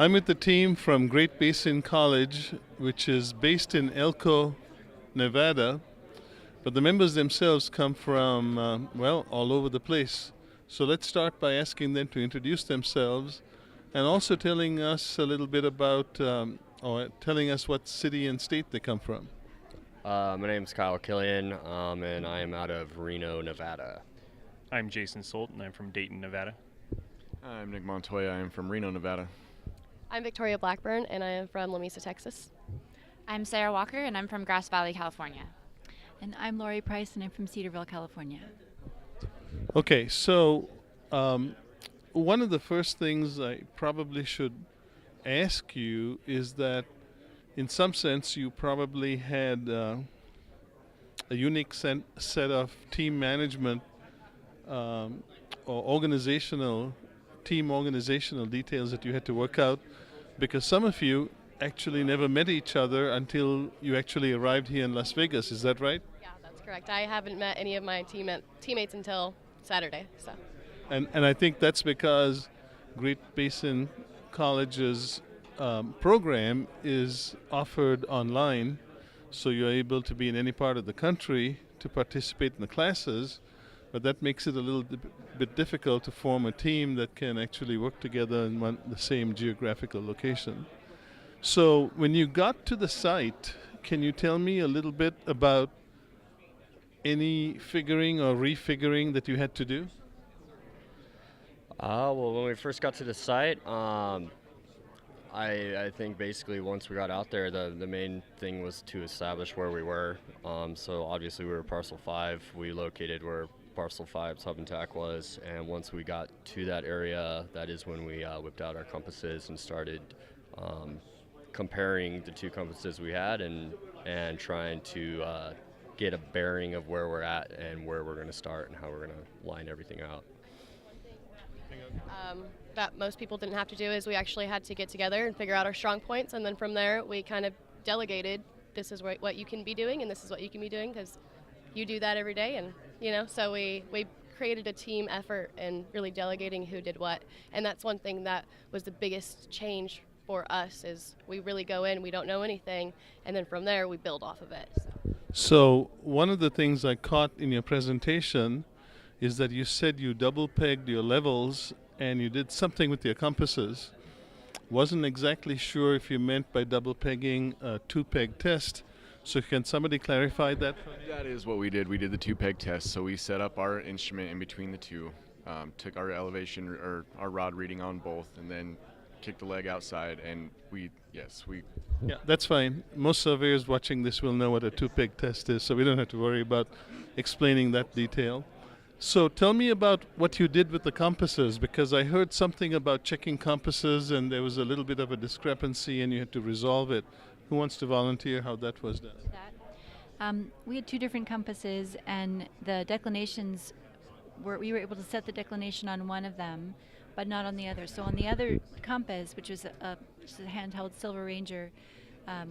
I'm with the team from Great Basin College, which is based in Elko, Nevada, but the members themselves come from, well, all over the place. So let's start by asking them to introduce themselves and also telling us a little bit about, or telling us what city and state they come from. My name's Kyle Killian, and I am out of Reno, Nevada. I'm Jason Solt, and I'm from Dayton, Nevada. I'm Nick Montoya. I'm from Reno, Nevada. I'm Victoria Blackburn, and I am from La Mesa, Texas. I'm Sarah Walker, and I'm from Grass Valley, California. And I'm Lori Price, and I'm from Cedarville, California. Okay, so one of the first things I probably should ask you is that in some sense you probably had a unique set of team management or team organizational details that you had to work out, because some of you actually never met each other until you actually arrived here in Las Vegas. Is that right? Yeah, that's correct. I haven't met any of my teammates until Saturday. So. And I think that's because Great Basin College's program is offered online, so you're able to be in any part of the country to participate in the classes, but that makes it a little bit difficult to form a team that can actually work together in the same geographical location. So when you got to the site, can you tell me a little bit about any figuring or refiguring that you had to do? Well, when we first got to the site, I think basically once we got out there, the main thing was to establish where we were. So obviously we were parcel 5. We located where parcel 5's hub and tack was, and once we got to that area, that is when we whipped out our compasses and started comparing the two compasses we had and trying to get a bearing of where we're at and where we're going to start and how we're going to line everything out. That most people didn't have to do is we actually had to get together and figure out our strong points, and then from there we kind of delegated, this is what you can be doing and this is what you can be doing because you do that every day, and so we created a team effort and really delegating who did what. And that's one thing that was the biggest change for us, is we really go in, we don't know anything, and then from there we build off of it. So one of the things I caught in your presentation is that you said you double pegged your levels and you did something with your compasses. Wasn't exactly sure if you meant by double pegging a 2-peg test. So can somebody clarify that for me? That is what we did. We did the 2-peg test. So we set up our instrument in between the two, took our elevation or our rod reading on both, and then kicked the leg outside. And Yeah, that's fine. Most surveyors watching this will know what a 2-peg test is, so we don't have to worry about explaining that detail. So tell me about what you did with the compasses, because I heard something about checking compasses and there was a little bit of a discrepancy and you had to resolve it. Who wants to volunteer how that was done? We had 2 different compasses, and the declinations we were able to set the declination on one of them, but not on the other. So on the other compass, which was a handheld Silver Ranger,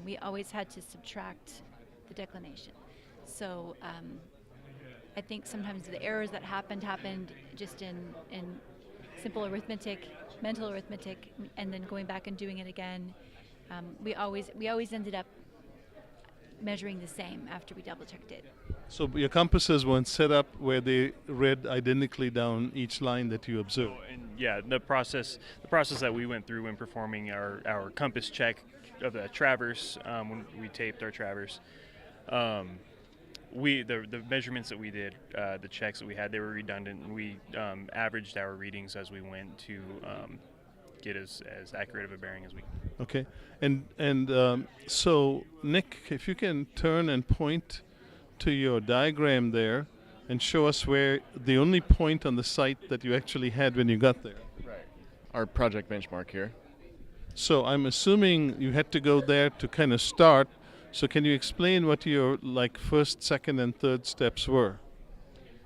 we always had to subtract the declination. So I think sometimes the errors that happened just in simple arithmetic, mental arithmetic, and then going back and doing it again. We always ended up measuring the same after we double checked it. So your compasses weren't set up where they read identically down each line that you observed. And yeah, the process that we went through when performing our compass check of the traverse, when we taped our traverse, the measurements that we did, the checks that we had, they were redundant, and we averaged our readings as we went to get as accurate of a bearing as we can. Okay, and so Nick, if you can turn and point to your diagram there and show us where the only point on the site that you actually had when you got there. Right. Our project benchmark here. So I'm assuming you had to go there to kind of start. So can you explain what your first, second, and third steps were?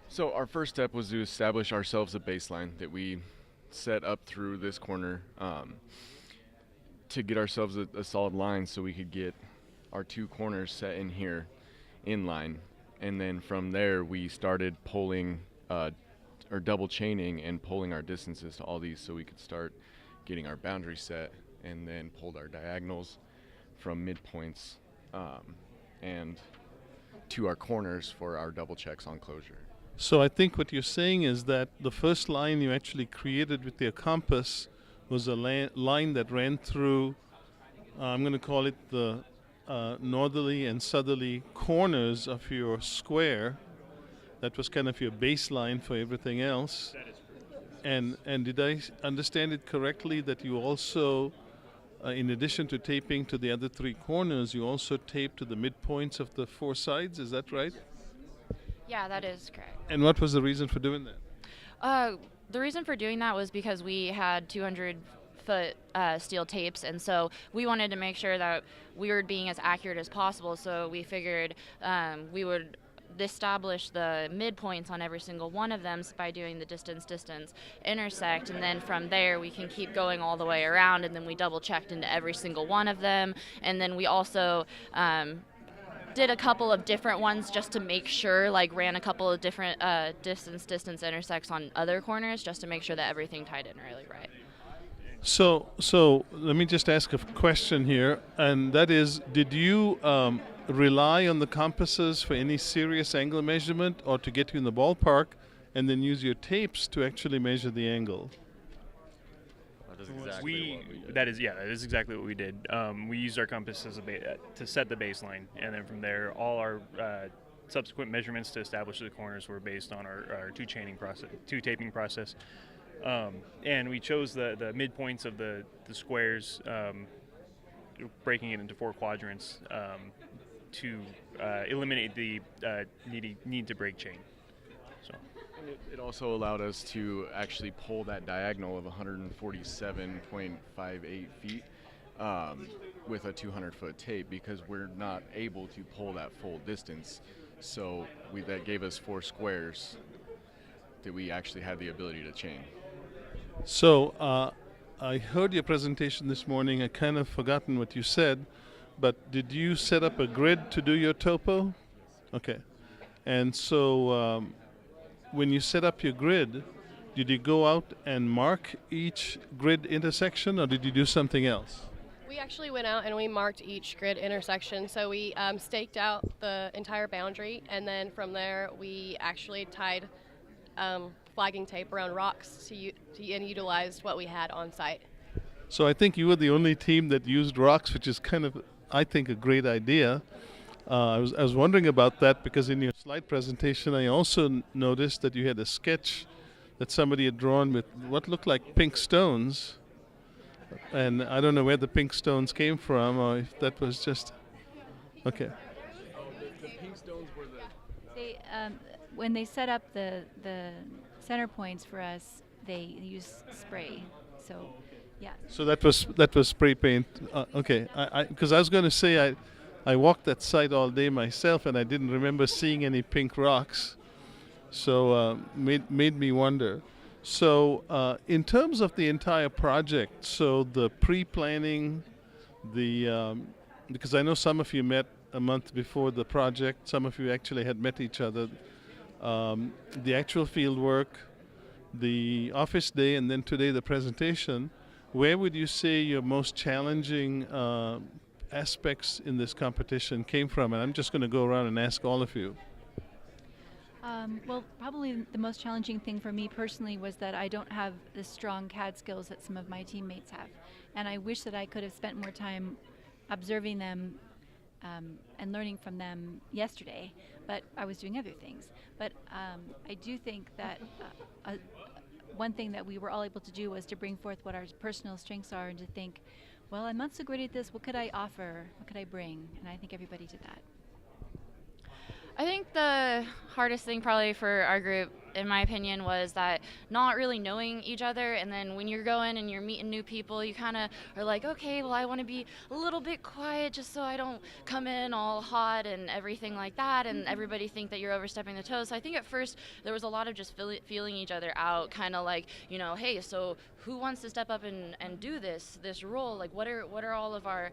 So our first step was to establish ourselves a baseline that we set up through this corner to get ourselves a solid line so we could get our 2 corners set in here in line. And then from there we started pulling or double chaining and pulling our distances to all these so we could start getting our boundary set and then pulled our diagonals from midpoints and to our corners for our double checks on closure. So I think what you're saying is that the first line you actually created with your compass was a line that ran through, I'm going to call it the northerly and southerly corners of your square. That was kind of your baseline for everything else. And did I understand it correctly that you also, in addition to taping to the other three corners, you also taped to the midpoints of the four sides? Is that right? Yeah, that is correct. And what was the reason for doing that? The reason for doing that was because we had 200-foot steel tapes, and so we wanted to make sure that we were being as accurate as possible. So we figured we would establish the midpoints on every single one of them by doing the distance intersect, and then from there we can keep going all the way around, and then we double checked into every single one of them, and then we also did a couple of different ones just to make sure, like ran a couple of different distance intersects on other corners just to make sure that everything tied in really right. So let me just ask a question here, and that is, did you rely on the compasses for any serious angle measurement, or to get you in the ballpark, and then use your tapes to actually measure the angle? That is exactly what we did. That is exactly what we did. We used our compass as to set the baseline, and then from there, all our subsequent measurements to establish the corners were based on our two taping process. And we chose the midpoints of the squares, breaking it into 4 quadrants to eliminate the need to break chain. So. And it also allowed us to actually pull that diagonal of 147.58 feet with a 200-foot tape, because we're not able to pull that full distance. So that gave us 4 squares that we actually had the ability to chain. So I heard your presentation this morning. I kind of forgotten what you said, but did you set up a grid to do your topo? Okay. And so when you set up your grid, did you go out and mark each grid intersection, or did you do something else? We actually went out and we marked each grid intersection. So we staked out the entire boundary, and then from there we actually tied flagging tape around rocks and utilized what we had on site. So I think you were the only team that used rocks, which is kind of, I think, a great idea. I was wondering about that because in your slide presentation I also noticed that you had a sketch that somebody had drawn with what looked like pink stones. And I don't know where the pink stones came from, or if that was just... Okay. The pink stones were They, when they set up the center points for us, they used spray. So, yeah. So that was spray paint. Okay. Because I was going to say I walked that site all day myself, and I didn't remember seeing any pink rocks. So made me wonder. So in terms of the entire project, so the pre-planning, because I know some of you met a month before the project, some of you actually had met each other, the actual field work, the office day, and then today the presentation, where would you say your most challenging aspects in this competition came from? And I'm just going to go around and ask all of you. Well, probably the most challenging thing for me personally was that I don't have the strong CAD skills that some of my teammates have. And I wish that I could have spent more time observing them and learning from them yesterday, but I was doing other things. But I do think that one thing that we were all able to do was to bring forth what our personal strengths are and to think, well, I'm not so great at this, what could I offer, what could I bring? And I think everybody did that. I think the hardest thing probably for our group, in my opinion, was that not really knowing each other, and then when you're going and you're meeting new people, you kind of are like, okay, well, I want to be a little bit quiet just so I don't come in all hot and everything like that, and everybody think that you're overstepping the toes. So I think at first there was a lot of just feeling each other out, kind of like, you know, hey, so who wants to step up and do this role? Like, what are all of our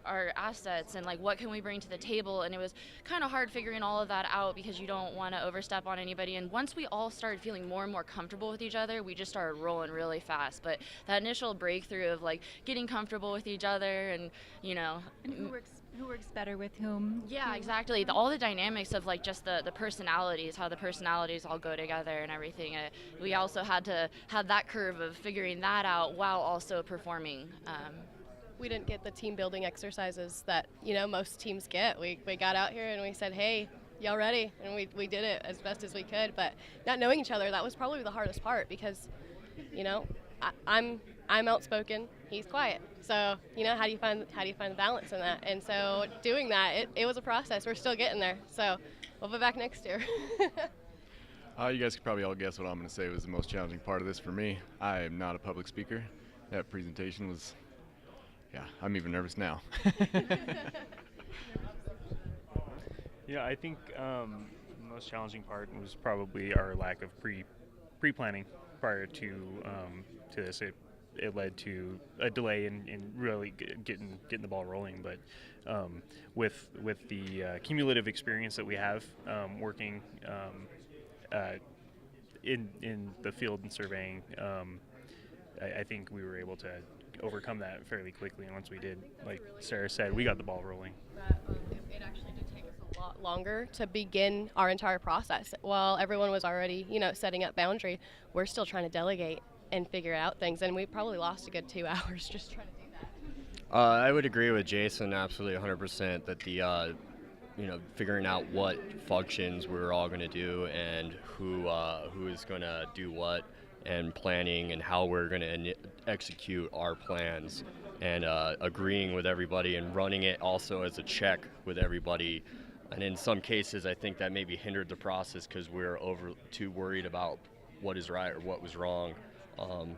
our assets and like what can we bring to the table, and it was kind of hard figuring all of that out because you don't want to overstep on anybody. And once we all started feeling more and more comfortable with each other, we just started rolling really fast. But that initial breakthrough of like getting comfortable with each other and And who works better with whom? yeah, exactly. All the dynamics of like just the personalities, how the personalities all go together and everything. We also had to have that curve of figuring that out while also performing. We didn't get the team building exercises that most teams get. We got out here and we said, hey, y'all ready? And we did it as best as we could. But not knowing each other, that was probably the hardest part because I'm outspoken, he's quiet. So how do you find the balance in that? And so doing that, it was a process. We're still getting there. So we'll be back next year. You guys could probably all guess what I'm going to say was the most challenging part of this for me. I am not a public speaker. That presentation was, I'm even nervous now. Yeah, I think the most challenging part was probably our lack of pre-planning prior to this. It led to a delay in really getting the ball rolling. But with the cumulative experience that we have working in the field and surveying, I think we were able to overcome that fairly quickly. And once we did, like Sarah said, we got the ball rolling. It actually did take us a lot longer to begin our entire process. While everyone was already, setting up boundary, we're still trying to delegate and figure out things, and we probably lost a good 2 hours just trying to do that. I would agree with Jason absolutely 100% that the figuring out what functions we're all going to do and who is going to do what, and planning and how we're going to execute our plans, and agreeing with everybody and running it also as a check with everybody. And in some cases, I think that maybe hindered the process because we're too worried about what is right or what was wrong. And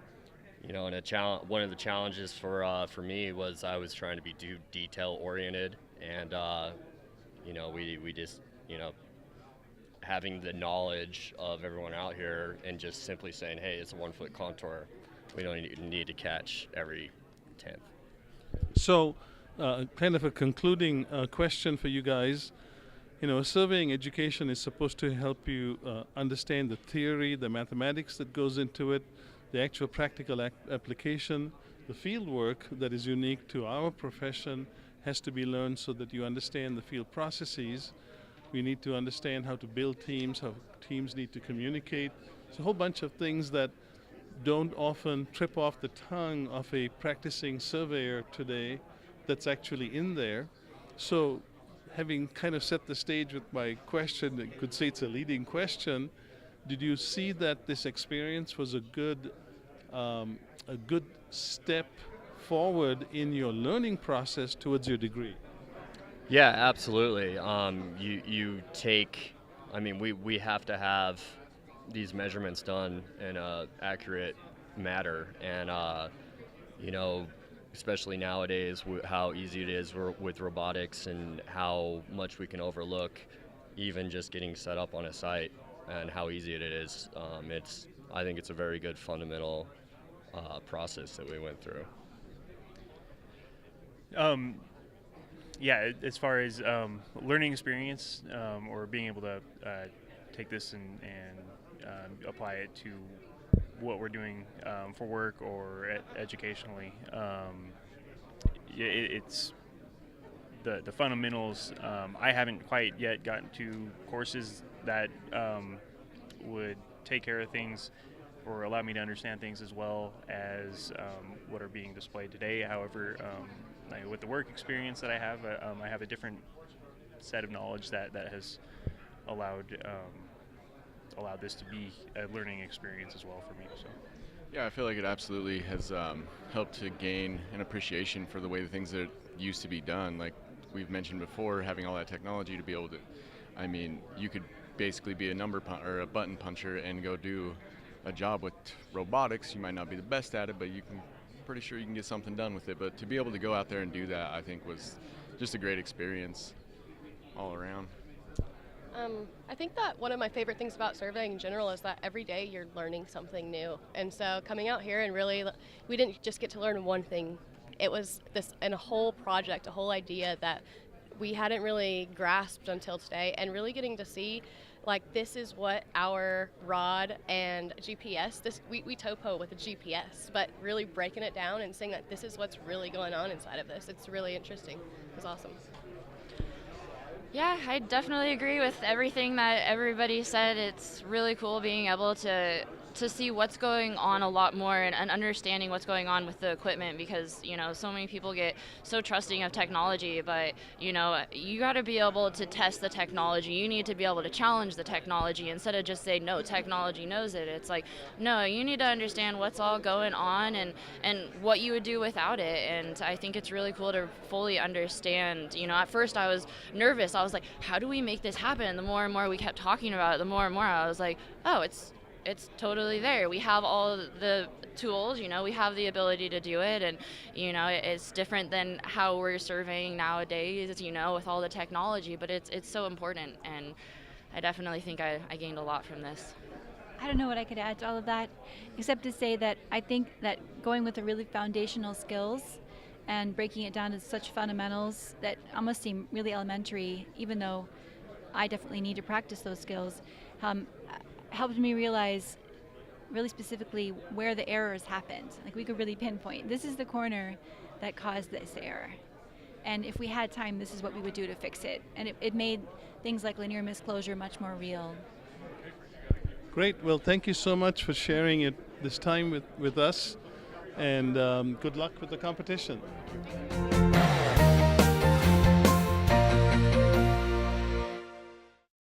one of the challenges for me was I was trying to be detail oriented, and we just having the knowledge of everyone out here and just simply saying, hey, it's a 1 foot contour. We don't need to catch every 10th. So, kind of a concluding question for you guys. Surveying education is supposed to help you understand the theory, the mathematics that goes into it, the actual practical application. The field work that is unique to our profession has to be learned so that you understand the field processes. We need to understand how to build teams, how teams need to communicate. It's a whole bunch of things that don't often trip off the tongue of a practicing surveyor today that's actually in there. So having kind of set the stage with my question, I could say it's a leading question, did you see that this experience was a good step forward in your learning process towards your degree? Yeah, absolutely. You take, we have to have these measurements done in a accurate manner, and especially nowadays, how easy it is with robotics and how much we can overlook, even just getting set up on a site, and how easy it is. I think it's a very good fundamental process that we went through. Yeah, as far as learning experience or being able to take this and apply it to what we're doing for work or educationally, it's the fundamentals. I haven't quite yet gotten to courses that would take care of things or allow me to understand things as well as what are being displayed today. However, with the work experience that I have a different set of knowledge that has allowed this to be a learning experience as well for me. So. Yeah, I feel like it absolutely has helped to gain an appreciation for the way the things that used to be done. Like we've mentioned before, having all that technology to be able to, you could basically be a button puncher and go do a job with robotics. You might not be the best at it, but pretty sure you can get something done with it. But to be able to go out there and do that, I think was just a great experience all around. I think that one of my favorite things about surveying in general is that every day you're learning something new. And so coming out here and really, we didn't just get to learn one thing it was this and a whole project, a whole idea that we hadn't really grasped until today, and really getting to see like this is what our rod and GPS, we topo with a GPS, but really breaking it down and seeing that this is what's really going on inside of this. It's really interesting. It was awesome. Yeah, I definitely agree with everything that everybody said. It's really cool being able to see what's going on a lot more, and understanding what's going on with the equipment, because so many people get so trusting of technology, but you got to be able to test the technology. You need to be able to challenge the technology instead of just say no, technology knows it. It's like, no, you need to understand what's all going on and what you would do without it. And I think it's really cool to fully understand. At first I was nervous. I was like, how do we make this happen? The more and more we kept talking about it, the more and more I was like, oh, it's totally there. We have all the tools, we have the ability to do it, and it's different than how we're surveying nowadays, with all the technology, but it's so important, and I definitely think I gained a lot from this. I don't know what I could add to all of that, except to say that I think that going with the really foundational skills and breaking it down to such fundamentals that almost seem really elementary, even though I definitely need to practice those skills, helped me realize really specifically where the errors happened. Like we could really pinpoint, this is the corner that caused this error. And if we had time, this is what we would do to fix it. And it made things like linear misclosure much more real. Great. Well, thank you so much for sharing it this time with us, and good luck with the competition.